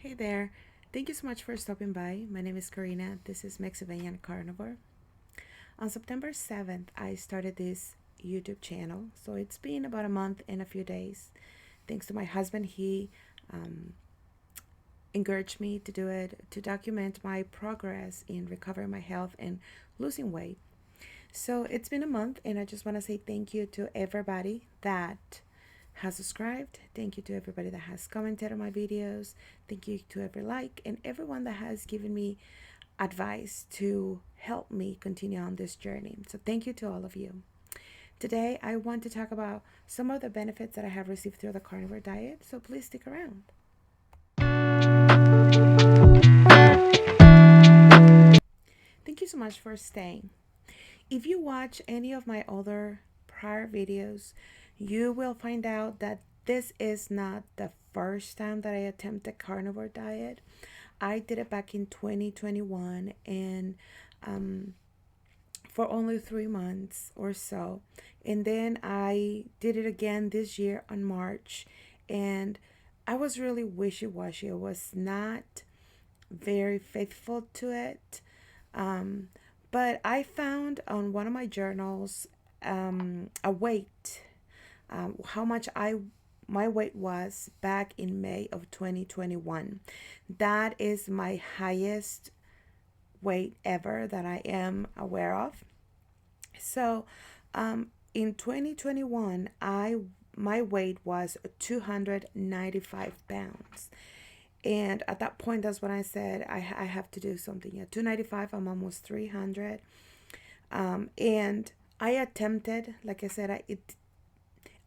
Hey there. Thank you so much for stopping by. My name is Karina. This is Mexican Carnivore. On September 7th, I started this YouTube channel. So it's been about a month and a few days. Thanks to my husband, he um, encouraged me to do it to document my progress in recovering my health and losing weight. So it's been a month, and I just want to say thank you to everybody that has subscribed. Thank you to everybody that has commented on my videos. Thank you to every like and everyone that has given me advice to help me continue on this journey. So thank you to all of you. Today, I want to talk about some of the benefits that I have received through the carnivore diet. So please stick around. Thank you so much for staying. If you watch any of my other prior videos, you will find out that this is not the first time that I attempt a carnivore diet. I did it back in 2021 and for only 3 months or so. And then I did it again this year on March, and I was really wishy washy. I was not very faithful to it. Um, but I found on one of my journals a weight, how much my weight was back in May of 2021. That is my highest weight ever that I am aware of. So, in 2021, I my weight was 295 pounds. And at that point, that's when I said I have to do something. At 295, I'm almost 300. And I attempted, like I said,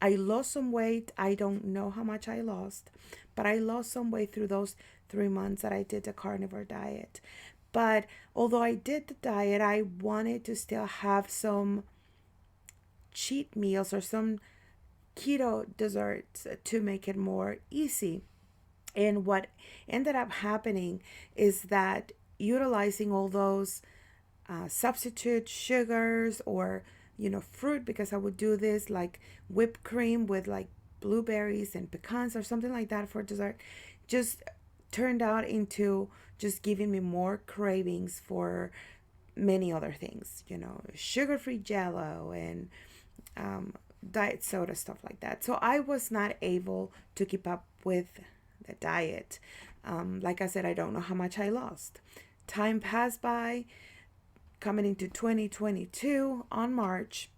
I lost some weight. I don't know how much I lost, but I lost some weight through those 3 months that I did the carnivore diet. But although I did the diet, I wanted to still have some cheat meals or some keto desserts to make it more easy. And what ended up happening is that utilizing all those substitute sugars or fruit, because I would do this like whipped cream with like blueberries and pecans or something like that for dessert, just turned out into just giving me more cravings for many other things, sugar-free jello and um, diet soda, stuff like that. So I was not able to keep up with the diet. Like I said, I don't know how much I lost. Time passed by. Coming into 2022 on March,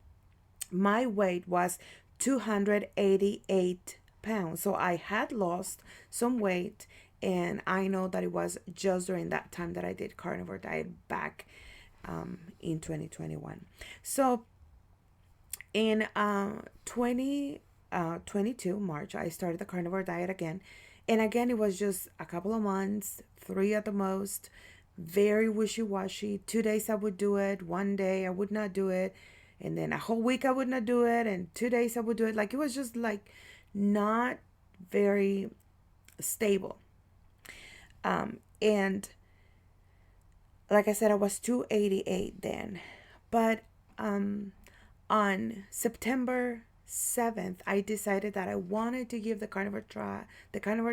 my weight was 288 pounds. So I had lost some weight, and I know that it was just during that time that I did carnivore diet back in 2021. So in 2022 March, I started the carnivore diet again. And again, it was just a couple of months, 3 at the most, very wishy-washy. 2 days I would do it, one day I would not do it, and then a whole week I would not do it, and 2 days I would do it. Like, it was just like not very stable. And like I said, I was 288 then. But on September 7th, I decided that I wanted to give the carnivore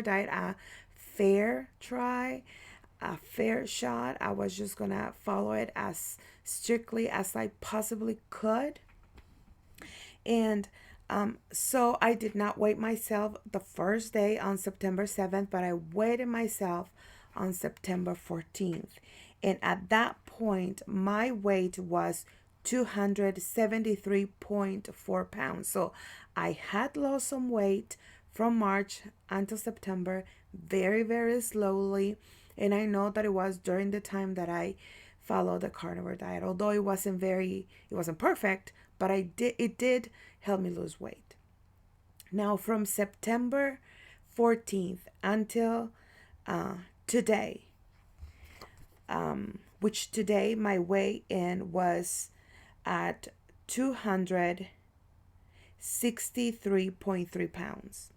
diet a fair try, a fair shot. I was just gonna follow it as strictly as I possibly could. And so I did not weigh myself the first day on September 7th, but I weighed myself on September 14th. And at that point, my weight was 273.4 pounds. So I had lost some weight from March until September, very, very slowly. And I know that it was during the time that I followed the carnivore diet. Although it wasn't perfect, but it did help me lose weight. Now from September 14th until today, which today my weigh in was at 263.3 pounds.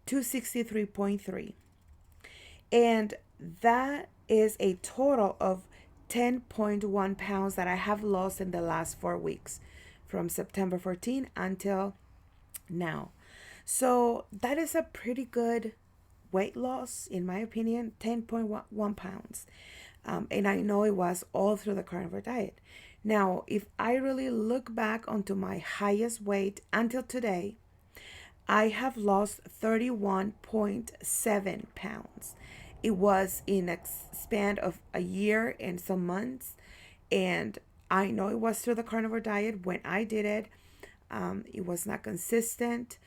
263.3. And that is a total of 10.1 pounds that I have lost in the last 4 weeks from September 14 until now. So that is a pretty good weight loss, in my opinion, 10.1 pounds. And I know it was all through the carnivore diet. Now, if I really look back onto my highest weight until today, I have lost 31.7 pounds. It was in a span of a year and some months. And I know it was through the carnivore diet when I did it. It was not consistent.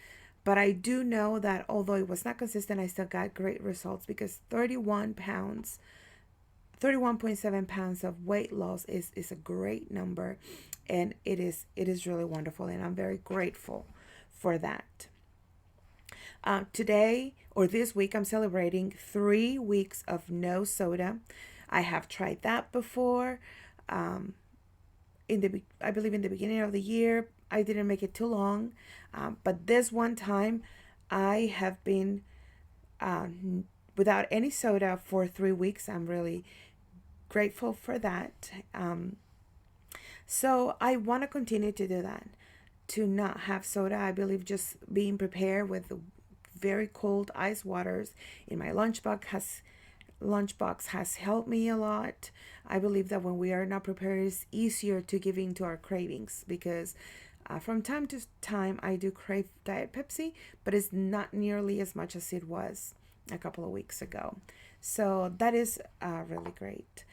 But I do know that although it was not consistent, I still got great results because 31.7 pounds of weight loss is a great number, and it is really wonderful, and I'm very grateful for that. Today or this week, I'm celebrating 3 weeks of no soda. I have tried that before. Um, I believe in the beginning of the year, I didn't make it too long, but this one time, I have been without any soda for 3 weeks. I'm really grateful for that. So I want to continue to do that, to not have soda. I believe just being prepared with very cold ice waters in my lunchbox has helped me a lot. I believe that when we are not prepared, it's easier to give in to our cravings because from time to time I do crave Diet Pepsi, but it's not nearly as much as it was a couple of weeks ago. So that is really great.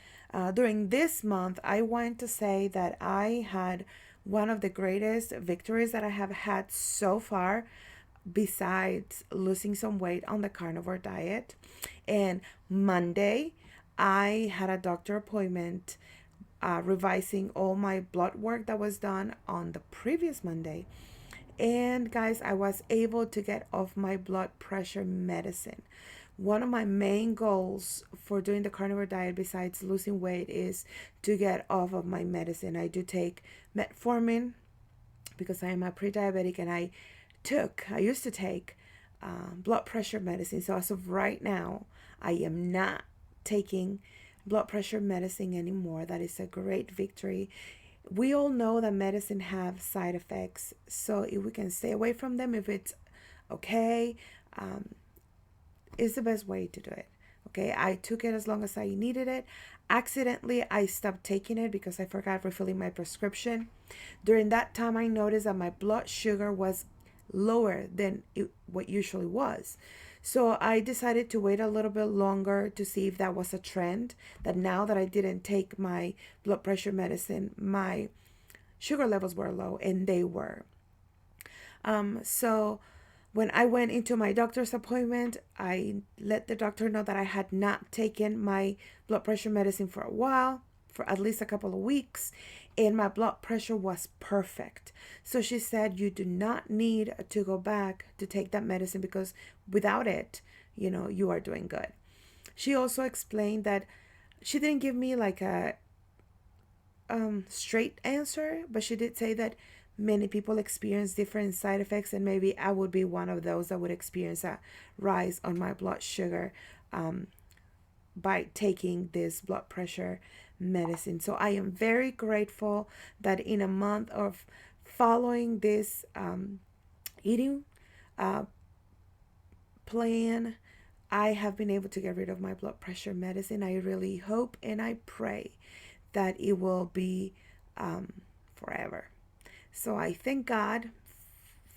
During this month, I want to say that I had one of the greatest victories that I have had so far, besides losing some weight on the carnivore diet. And Monday, I had a doctor appointment revising all my blood work that was done on the previous Monday. And guys, I was able to get off my blood pressure medicine. One of my main goals for doing the carnivore diet, besides losing weight, is to get off of my medicine. I do take metformin because I am a pre-diabetic, and I used to take blood pressure medicine. So as of right now, I am not taking blood pressure medicine anymore. That is a great victory. We all know that medicine have side effects, so if we can stay away from them, if it's okay, um, it's the best way to do it. Okay, I took it as long as I needed it. Accidentally, I stopped taking it because I forgot refilling my prescription. During that time, I noticed that my blood sugar was lower than what usually was. So I decided to wait a little bit longer to see if that was a trend. That now that I didn't take my blood pressure medicine, my sugar levels were low, and they were. So when I went into my doctor's appointment, I let the doctor know that I had not taken my blood pressure medicine for a while, for at least a couple of weeks, and my blood pressure was perfect. So she said, you do not need to go back to take that medicine because without it, you are doing good. She also explained that she didn't give me like a straight answer, but she did say that many people experience different side effects, and maybe I would be one of those that would experience a rise on my blood sugar by taking this blood pressure medicine. So I am very grateful that in a month of following this eating plan, I have been able to get rid of my blood pressure medicine. I really hope and I pray that it will be forever. So I thank God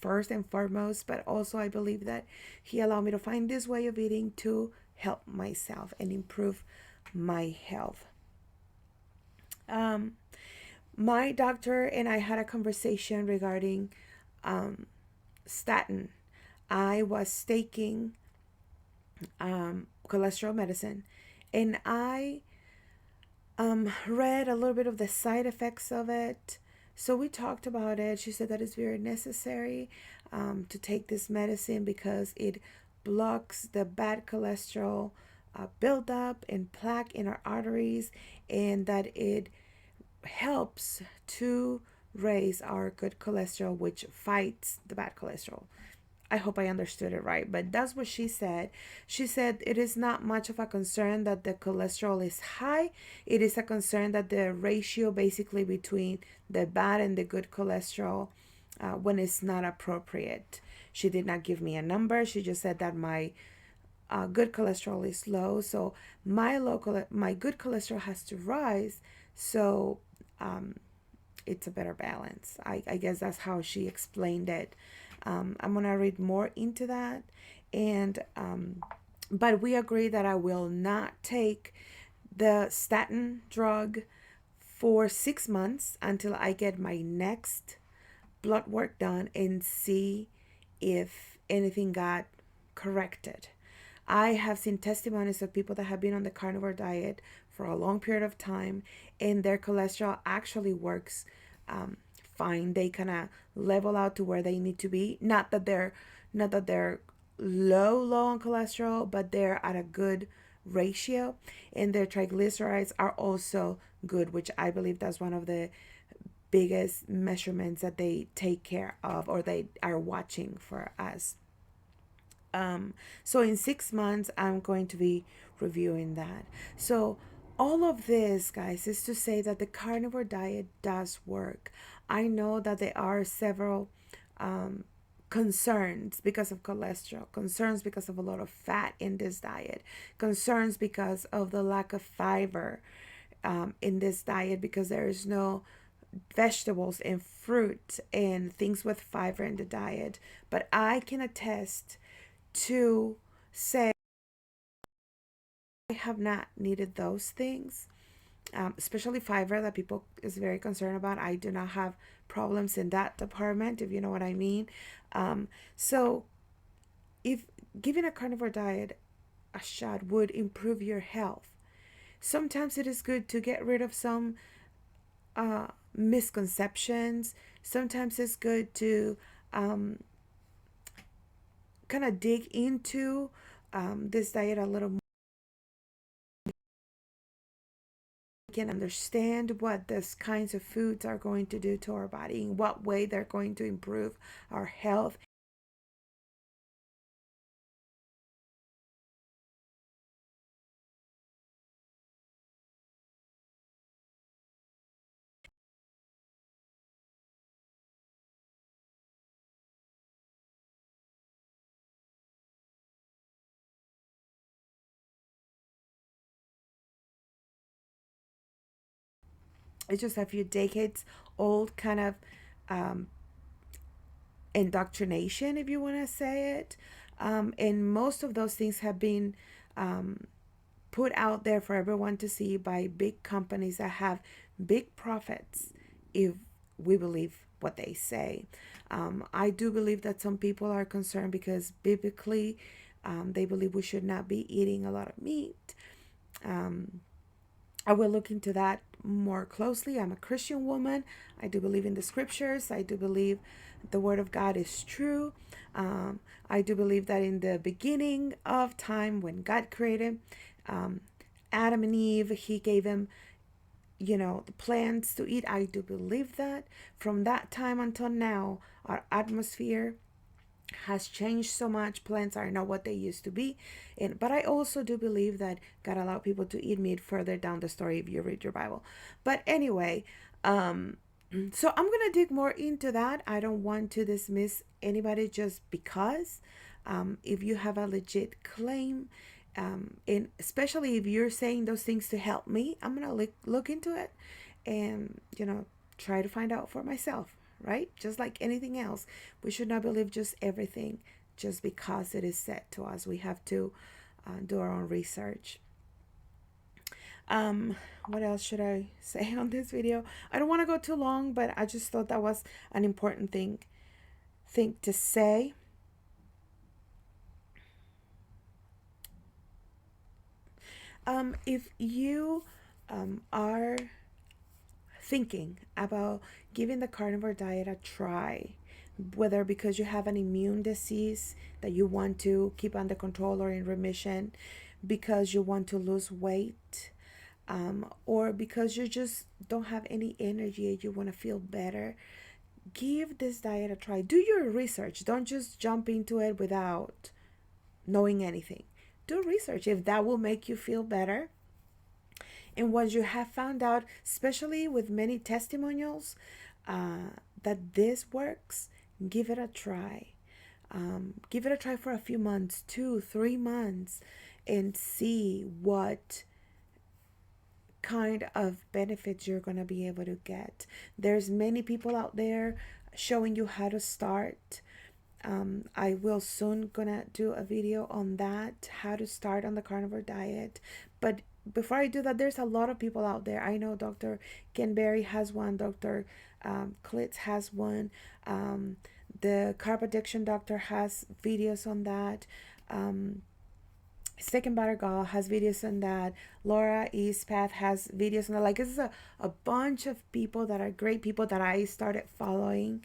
first and foremost, but also I believe that He allowed me to find this way of eating to help myself and improve my health. My doctor and I had a conversation regarding statin. I was taking cholesterol medicine, and I read a little bit of the side effects of it. So we talked about it. She said that it's very necessary to take this medicine because it blocks the bad cholesterol buildup and plaque in our arteries, and that it helps to raise our good cholesterol, which fights the bad cholesterol. I hope I understood it right, but that's what she said. She said it is not much of a concern that the cholesterol is high. It is a concern that the ratio basically between the bad and the good cholesterol when it's not appropriate. She did not give me a number. She just said that my good cholesterol is low. So my good cholesterol has to rise. So um, it's a better balance. I guess that's how she explained it. I'm gonna read more into that, and but we agree that I will not take the statin drug for 6 months until I get my next blood work done and see if anything got corrected. I have seen testimonies of people that have been on the carnivore diet for a long period of time, and their cholesterol actually works um, fine. They kind of level out to where they need to be. Not that they're low on cholesterol, but they're at a good ratio, and their triglycerides are also good, which I believe that's one of the biggest measurements that they take care of or they are watching for us. So in 6 months, I'm going to be reviewing that. So all of this, guys, is to say that the carnivore diet does work. I know that there are several um, concerns because of cholesterol, concerns because of a lot of fat in this diet, concerns because of the lack of fiber in this diet, because there is no vegetables and fruit and things with fiber in the diet. But I can attest to say I have not needed those things, especially fiber that people is very concerned about. I do not have problems in that department, if you know what I mean. So if giving a carnivore diet a shot would improve your health, sometimes it is good to get rid of some misconceptions. Sometimes it's good to um, kind of dig into this diet a little more. We can understand what these kinds of foods are going to do to our body, in what way they're going to improve our health. It's just a few decades old kind of um, indoctrination, if you want to say it. And most of those things have been um, put out there for everyone to see by big companies that have big profits, if we believe what they say. I do believe that some people are concerned because biblically they believe we should not be eating a lot of meat. Um, I will look into that more closely. I'm a Christian woman. I do believe in the scriptures. I do believe the word of God is true. Um, I do believe that in the beginning of time, when God created um, Adam and Eve, He gave them, the plants to eat. I do believe that. From that time until now, our atmosphere has changed so much. Plants are not what they used to be. But I also do believe that God allowed people to eat meat further down the story if you read your Bible. But anyway, um so I'm gonna dig more into that. I don't want to dismiss anybody just because. If you have a legit claim, and especially if you're saying those things to help me, I'm gonna look into it and try to find out for myself, right? Just like anything else, we should not believe just everything just because it is said to us. We have to do our own research. um what else should I say on this video? I don't want to go too long, but I just thought that was an important thing to say. If you are thinking about giving the carnivore diet a try, whether because you have an immune disease that you want to keep under control or in remission, because you want to lose weight, or because you just don't have any energy and you want to feel better, give this diet a try. Do your research. Don't just jump into it without knowing anything. Do research. If that will make you feel better, and once you have found out, especially with many testimonials, that this works, give it a try. Give it a try for a few months, 2, 3 months, and see what kind of benefits you're going to be able to get. There's many people out there showing you how to start. I will soon gonna do a video on that, how to start on the carnivore diet. But before I do that, there's a lot of people out there. I know Dr. Ken Berry has one, Dr. Klitz has one, the carb addiction doctor has videos on that. Steak and Butter Girl has videos on that. Laura Eastpath has videos on that. Like, this is a bunch of people that are great people that I started following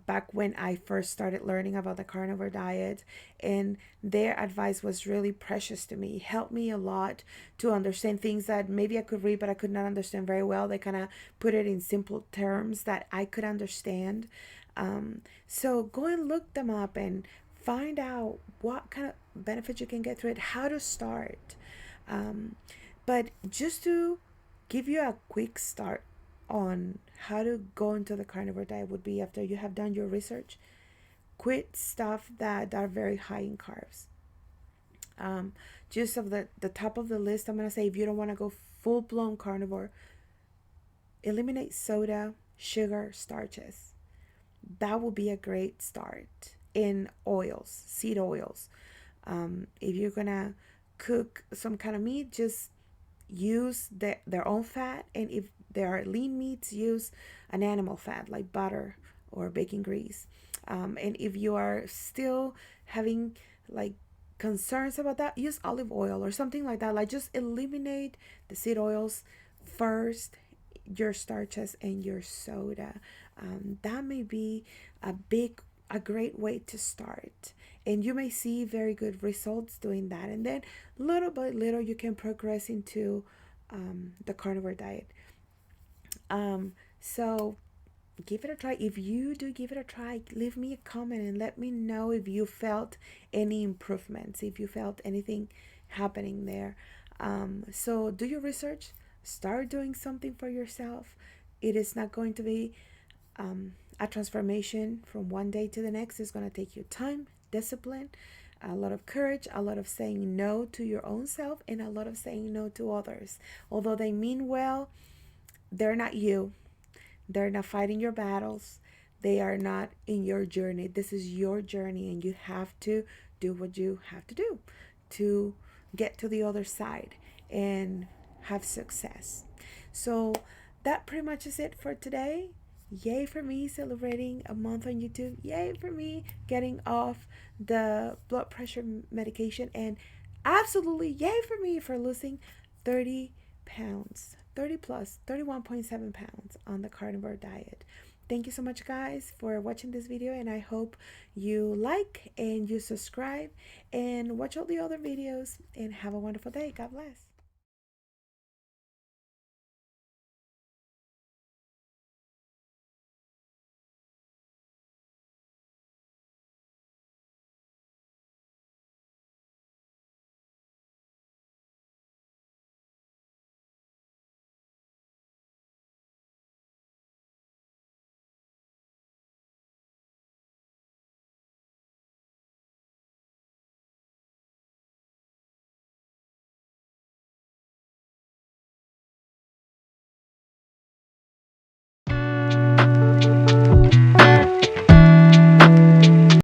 back when I first started learning about the carnivore diet. And their advice was really precious to me. It helped me a lot to understand things that maybe I could read, but I could not understand very well. They kind of put it in simple terms that I could understand. So go and look them up and find out what kind of benefits you can get through it, how to start. Um, but just to give you a quick start on how to go into the carnivore diet would be, after you have done your research, quit stuff that are very high in carbs. Um, just of the top of the list, I'm going to say, if you don't want to go full blown carnivore, eliminate soda, sugar, starches. That will be a great start. In oils, seed oils. If you're gonna cook some kind of meat, just use their own fat, and if there are lean meats, use an animal fat like butter or bacon grease. And if you are still having like concerns about that, use olive oil or something like that. Like, just eliminate the seed oils first, your starches and your soda. That may be a great way to start, and you may see very good results doing that, and then little by little you can progress into the carnivore diet. So give it a try. If you do give it a try, leave me a comment and let me know if you felt any improvements, if you felt anything happening there. So do your research, start doing something for yourself. It is not going to be a transformation from one day to the next. Is going to take you time, discipline, a lot of courage, a lot of saying no to your own self, and a lot of saying no to others. Although they mean well, they're not you. They're not fighting your battles. They are not in your journey. This is your journey, and you have to do what you have to do to get to the other side and have success. So that pretty much is it for today. Yay for me celebrating a month on YouTube. Yay for me getting off the blood pressure medication. And absolutely yay for me for losing 30 pounds. 30 plus, 31.7 pounds on the carnivore diet. Thank you so much, guys, for watching this video, and I hope you like and you subscribe and watch all the other videos, and have a wonderful day. God bless.